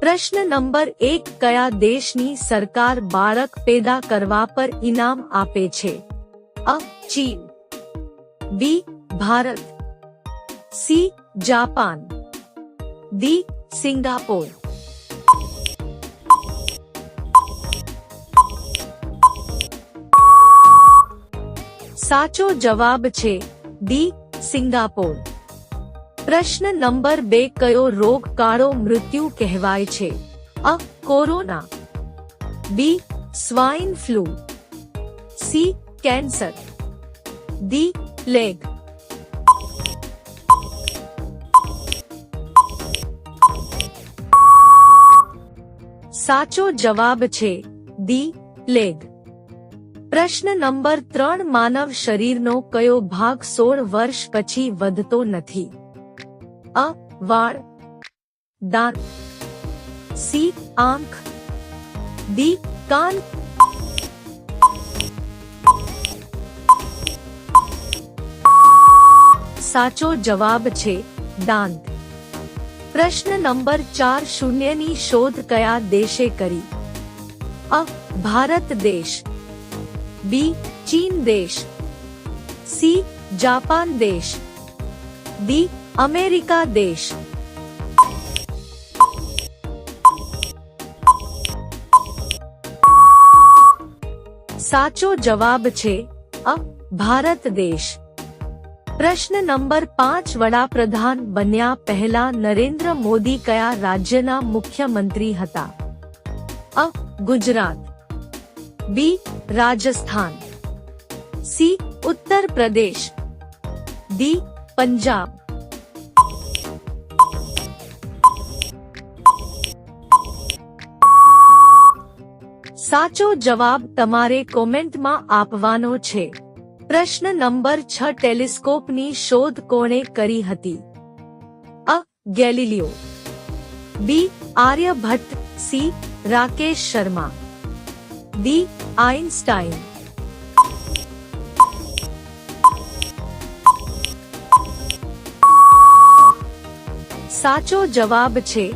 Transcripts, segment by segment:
પ્રશ્ન નંબર 1 કયા દેશની સરકાર બાળક પેદા કરવા પર ઇનામ આપે છે? અ. ચીન, B. Bharat, C. Japan, D. Singapore. સાચો જવાબ છે ડી. સિંગાપોર. પ્રશ્ન નંબર 2 કયો રોગ કાળો મૃત્યુ કહેવાય છે? અ. Corona, B. Swine flu, C. Cancer, D. Plague. સાચો જવાબ છે ડી. પ્લેગ. પ્રશ્ન નંબર 3 માનવ શરીરનો કયો ભાગ 16 વર્ષ પછી વધતો નથી? અ. વાળ, દાંત, સી. આંખ, ડી. કાન. સાચો જવાબ છે દાંત. પ્રશ્ન નંબર 4 શૂન્યની શોધ કયા દેશે કરી? અ. ભારત દેશ, બી. ચીન દેશ, સી. જાપાન દેશ, ડી. અમેરિકા દેશ. સાચો જવાબ છે અ. ભારત દેશ. પ્રશ્ન નંબર 5 વડાપ્રધાન બન્યા પહેલા નરેન્દ્ર મોદી કયા રાજ્યના મુખ્યમંત્રી હતા? અ. ગુજરાત, બી. રાજસ્થાન, સી. ઉત્તર પ્રદેશ, ડી. પંજાબ. સાચો જવાબ તમારે કોમેન્ટમાં આપવાનો છે. પ્રશ્ન નંબર 6 ટેલિસ્કોપની શોધ કોણે કરી હતી? અ. Galileo, B. Aryabhatta, C. Rakesh Sharma, D. Einstein. સાચો જવાબ છે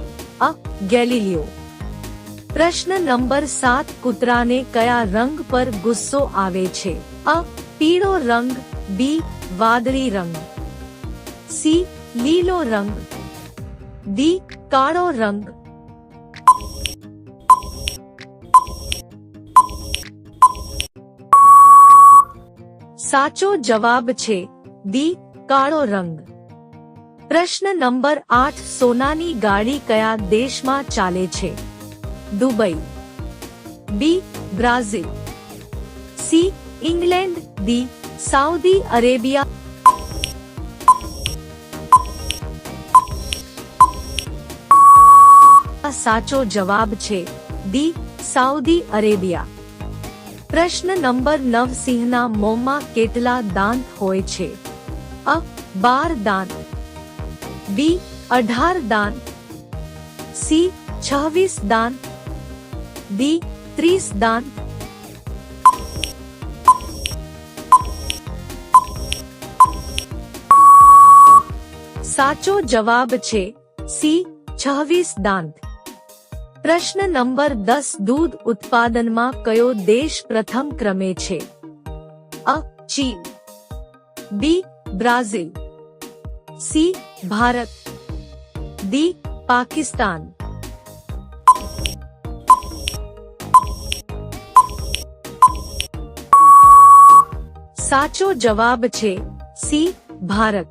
અ. ગેલિલિયો. પ્રશ્ન નંબર 7 કૂતરાને કયા રંગ પર ગુસ્સો આવે છે? અ. પીળો રંગ, બી. વાદળી રંગ, સી. લીલો રંગ, ડી. કાળો રંગ. સાચો જવાબ છે ડી. કાળો રંગ. પ્રશ્ન નંબર 8 સોનાની ગાડી કયા દેશમાં ચાલે છે? Dubai, B. Brazil, C. England, D. Saudi Arabia. સાચો જવાબ છે ડી. Saudi Arabia. પ્રશ્ન નંબર 9 સિંહના મોંમાં કેટલા દાંત હોય છે? અ. 12 દાંત, બી. 18 દાંત, સી. 26 દાંત, ડી. 30 દાંત. સાચો જવાબ છે સી. 26 દાંત. પ્રશ્ન નંબર 10 દૂધ ઉત્પાદનમાં કયો દેશ પ્રથમ ક્રમે છે? અ. ચીન, B. Brazil, C. Bharat, D. Pakistan. સાચો જવાબ છે સી. ભારત.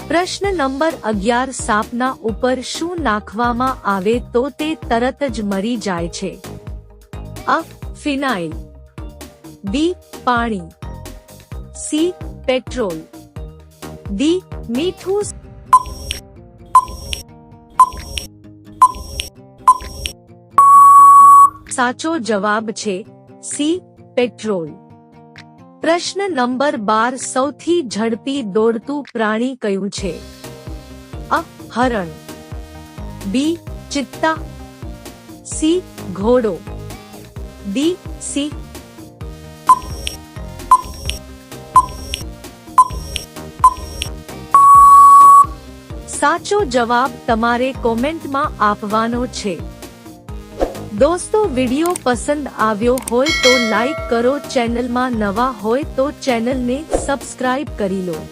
પ્રશ્ન નંબર 11 સાપના ઉપર શું નાખવામાં આવે તો તે તરત જ મરી જાય છે? અ. ફિનાઇલ, બી. પાણી, સી. Petrol, D. મીઠું. સાચો જવાબ છે સી. પેટ્રોલ. પ્રશ્ન નંબર 12 સૌથી ઝડપી દોડતું પ્રાણી કયું છે? અ. હરણ, બી. ચિત્તા, સી. ઘોડો, ડી. સિંહ. સાચો જવાબ તમારે કોમેન્ટમાં આપવાનો છે। દોસ્તો વિડિયો પસંદ આવ્યો હોય તો લાઈક કરો, ચેનલમાં નવા હોય તો ચેનલને સબસ્ક્રાઇબ કરી લો।